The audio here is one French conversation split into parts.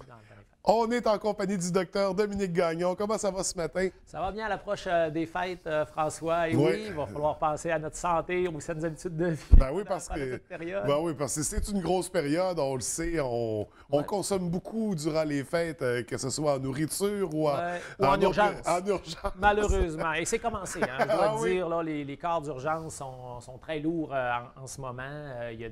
dans le temps des fêtes. On est en compagnie du docteur Dominique Gagnon. Comment ça va ce matin? Ça va bien à l'approche des fêtes, François. Et Oui. oui, il va falloir penser à notre santé, aux saines habitudes de vie. Ben oui, parce que cette période. ben oui, parce que c'est une grosse période, on le sait. On consomme beaucoup durant les fêtes, que ce soit en nourriture ou en urgence. En urgence. Malheureusement. Et c'est commencé. Hein, je dois oui. dire, là, les corps d'urgence sont très lourds en ce moment. Il y a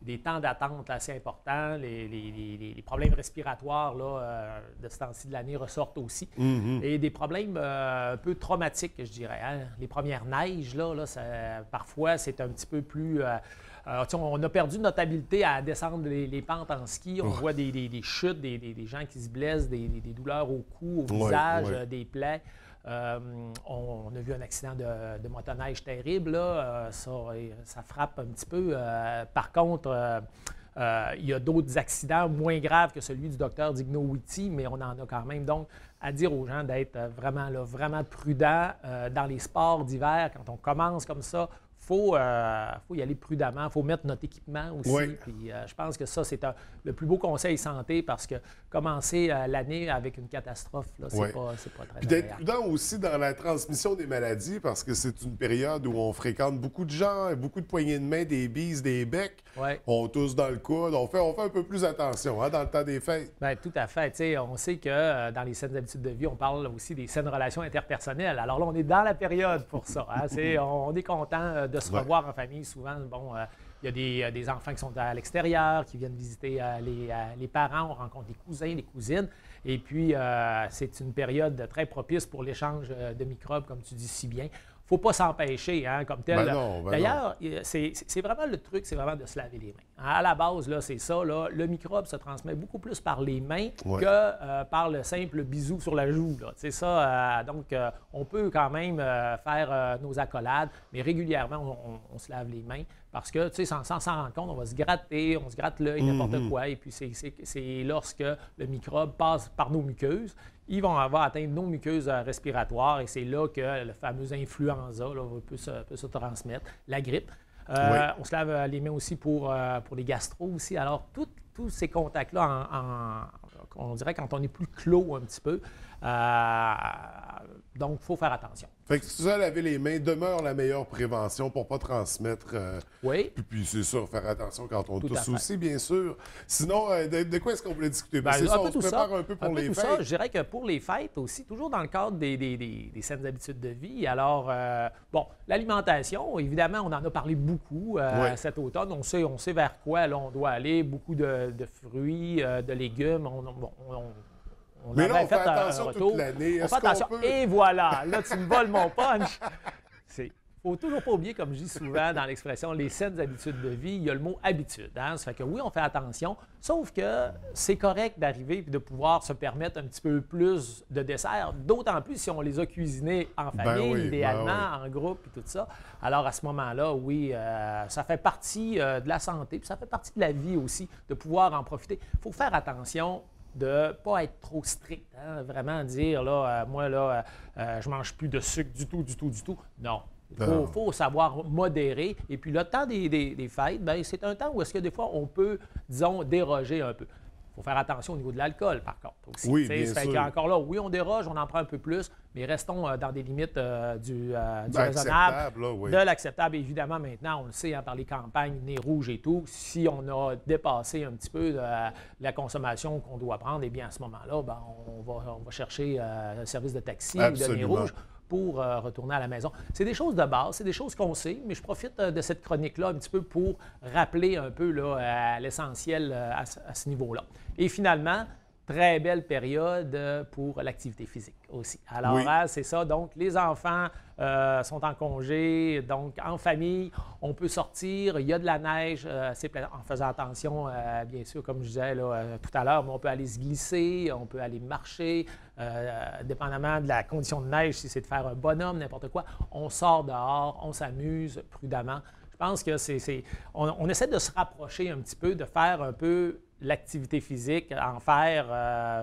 des temps d'attente assez importants. Les problèmes respiratoires là, de ce temps-ci de l'année ressortent aussi. Et des problèmes un peu traumatiques, je dirais. Hein. Les premières neiges, parfois, c'est un petit peu plus... on a perdu notre habileté à descendre les pentes en ski. On voit des chutes, des gens qui se blessent, des douleurs au cou, au visage, des plaies. On a vu un accident de motoneige terrible. Là. Ça frappe un petit peu. Par contre, il y a d'autres accidents moins graves que celui du docteur Digno-Witty, mais on en a quand même. Donc, à dire aux gens d'être vraiment prudents dans les sports d'hiver. Quand on commence comme ça, faut y aller prudemment. Il faut mettre notre équipement aussi. Oui. Puis, je pense que ça, c'est le plus beau conseil santé parce que commencer l'année avec une catastrophe, c'est pas très Puis d'être agréable. prudent aussi dans la transmission des maladies parce que c'est une période où on fréquente beaucoup de gens, beaucoup de poignées de main, des bises, des becs. Ouais. On tousse dans le coude. On fait un peu plus attention dans le temps des fêtes. Bien, tout à fait. T'sais, on sait que dans les saines habitudes de vie, on parle aussi des saines relations interpersonnelles. Alors là, on est dans la période pour ça. Hein? On est content de se revoir en famille. Souvent, il y a des enfants qui sont à l'extérieur, qui viennent visiter les parents. On rencontre les cousins, les cousines. Et puis, c'est une période très propice pour l'échange de microbes, comme tu dis si bien. Il ne faut pas s'empêcher, hein, comme tel. D'ailleurs, c'est vraiment le truc, c'est vraiment de se laver les mains. À la base, là, c'est ça. Là, le microbe se transmet beaucoup plus par les mains que par le simple bisou sur la joue. C'est ça. Donc, on peut quand même faire nos accolades, mais régulièrement, on se lave les mains parce que, tu sais, sans s'en rendre compte, on va se gratter, on se gratte l'œil, n'importe quoi. Et puis, c'est lorsque le microbe passe par nos muqueuses, ils vont avoir atteint nos muqueuses respiratoires et c'est là que le fameux influenza peut se transmettre, la grippe. On se lave les mains aussi pour les gastro aussi. Alors, tous ces contacts-là, on dirait quand on est plus clos un petit peu, donc il faut faire attention. Fait que se laver les mains demeure la meilleure prévention pour ne pas transmettre. Oui. Puis c'est sûr, faire attention quand on Tout tousse à fait. aussi, bien sûr. Sinon, de quoi est-ce qu'on voulait discuter? Ben, C'est ça, on tout se prépare ça, un peu pour un peu les tout fêtes. ça. Je dirais que pour les fêtes aussi, toujours dans le cadre des saines habitudes de vie. Alors, l'alimentation, évidemment, on en a parlé beaucoup cet automne. On sait vers quoi là, on doit aller. Beaucoup de fruits, de légumes. Mais là, on fait un attention retour. toute l'année. On fait attention. Et voilà, là, tu me voles mon punch. Il ne faut toujours pas oublier, comme je dis souvent dans l'expression, les saines habitudes de vie, il y a le mot habitude. Hein? Ça fait que oui, on fait attention, sauf que c'est correct d'arriver et de pouvoir se permettre un petit peu plus de desserts, d'autant plus si on les a cuisinés en famille, idéalement, en groupe et tout ça. Alors, à ce moment-là, oui, ça fait partie de la santé, puis ça fait partie de la vie aussi, de pouvoir en profiter. Il faut faire attention de ne pas être trop strict, hein? Vraiment dire, là, moi, là, je ne mange plus de sucre du tout. Non. Il faut savoir modérer. Et puis, le temps des fêtes, bien, c'est un temps où est-ce que des fois, on peut, disons, déroger un peu. Il faut faire attention au niveau de l'alcool, par contre, aussi. Oui, bien sûr. Encore là, oui, on déroge, on en prend un peu plus, mais restons dans des limites du raisonnable, de l'acceptable. Évidemment, maintenant, on le sait, hein, par les campagnes nez rouge et tout, si on a dépassé un petit peu la consommation qu'on doit prendre, eh bien, à ce moment-là, ben, on va chercher un service de taxi ou de nez rouge pour retourner à la maison. C'est des choses de base, c'est des choses qu'on sait, mais je profite de cette chronique-là un petit peu pour rappeler un peu l'essentiel à ce niveau-là. Et finalement, très belle période pour l'activité physique aussi. Alors, c'est ça. Donc, les enfants sont en congé, donc en famille, on peut sortir, il y a de la neige, en faisant attention, bien sûr, comme je disais là, tout à l'heure, mais on peut aller se glisser, on peut aller marcher, dépendamment de la condition de neige, si c'est de faire un bonhomme, n'importe quoi, on sort dehors, on s'amuse prudemment. Je pense que on essaie de se rapprocher un petit peu, de faire un peu l'activité physique, en faire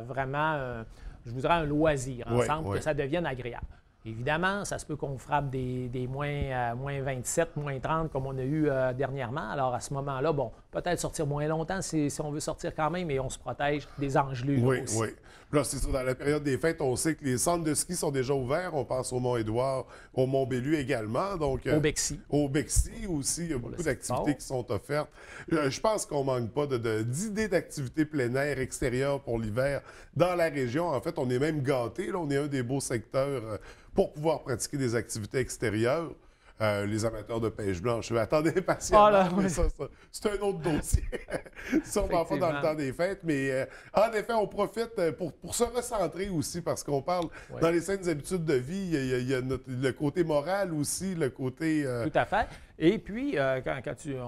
vraiment, je vous dirais, un loisir ensemble, que ça devienne agréable. Évidemment, ça se peut qu'on frappe des moins 27, moins 30 comme on a eu dernièrement. Alors, à ce moment-là, bon, peut-être sortir moins longtemps si on veut sortir quand même, et on se protège des engelures aussi. Oui. Là, c'est ça, dans la période des fêtes, on sait que les centres de ski sont déjà ouverts. On pense au Mont-Édouard, au Mont-Bélieu également. Donc, au Bexy. Au Bexy aussi, il y a beaucoup d'activités qui sont offertes. Je pense qu'on ne manque pas d'idées d'activités plein air extérieures pour l'hiver dans la région. En fait, on est même gâtés. Là, on est un des beaux secteurs pour pouvoir pratiquer des activités extérieures. Les amateurs de pêche blanche, je vais attendre impatiemment, mais ça, c'est un autre dossier. Sûrement pas dans le temps des fêtes, mais en effet, on profite pour se recentrer aussi, parce qu'on parle dans les saines habitudes de vie, il y a le côté moral aussi, le côté... Tout à fait. Et puis, quand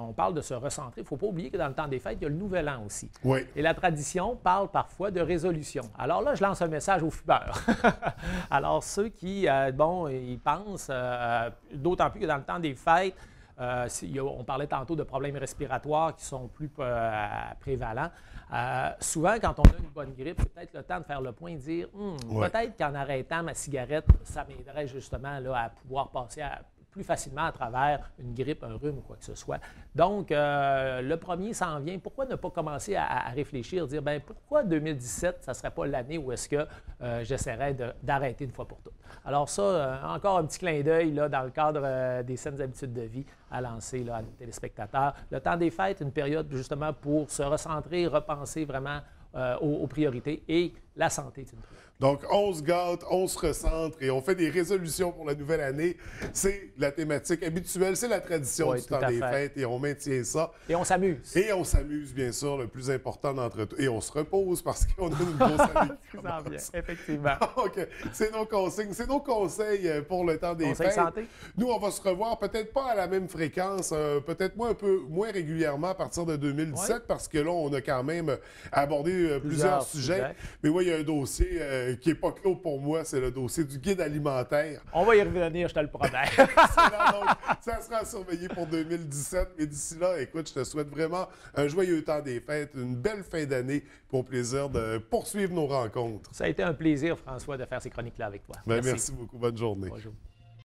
on parle de se recentrer, il ne faut pas oublier que dans le temps des fêtes, il y a le Nouvel An aussi. Oui. Et la tradition parle parfois de résolution. Alors là, je lance un message aux fumeurs. Alors, ceux qui, ils pensent, d'autant plus que dans le temps des fêtes, on parlait tantôt de problèmes respiratoires qui sont plus prévalents. Souvent, quand on a une bonne grippe, c'est peut-être le temps de faire le point et de dire peut-être qu'en arrêtant ma cigarette, ça m'aiderait justement là, à pouvoir passer plus facilement à travers une grippe, un rhume ou quoi que ce soit. Donc, le premier s'en vient. Pourquoi ne pas commencer à réfléchir, dire, pourquoi 2017, ça ne serait pas l'année où est-ce que j'essaierais d'arrêter une fois pour toutes? Alors ça, encore un petit clin d'œil là, dans le cadre des saines habitudes de vie à lancer là, à nos téléspectateurs. Le temps des fêtes, une période justement pour se recentrer, repenser vraiment aux priorités, et la santé est une priorité. Donc, on se gâte, on se recentre et on fait des résolutions pour la nouvelle année. C'est la thématique habituelle, c'est la tradition du temps des fêtes et on maintient ça. Et on s'amuse. Et on s'amuse, bien sûr, le plus important d'entre tout. Et on se repose parce qu'on a une grosse année qui commence. Effectivement. Donc, c'est nos consignes, c'est nos conseils pour le temps des fêtes. Santé. Nous, on va se revoir peut-être pas à la même fréquence, peut-être un peu moins régulièrement à partir de 2017 parce que là, on a quand même abordé plusieurs sujets. Mais oui, il y a un dossier qui n'est pas clos pour moi, c'est le dossier du guide alimentaire. On va y revenir, je te le promets. Donc, ça sera surveillé pour 2017. Mais d'ici là, écoute, je te souhaite vraiment un joyeux temps des fêtes, une belle fin d'année pour plaisir de poursuivre nos rencontres. Ça a été un plaisir, François, de faire ces chroniques-là avec toi. Merci beaucoup. Bonne journée. Bonjour.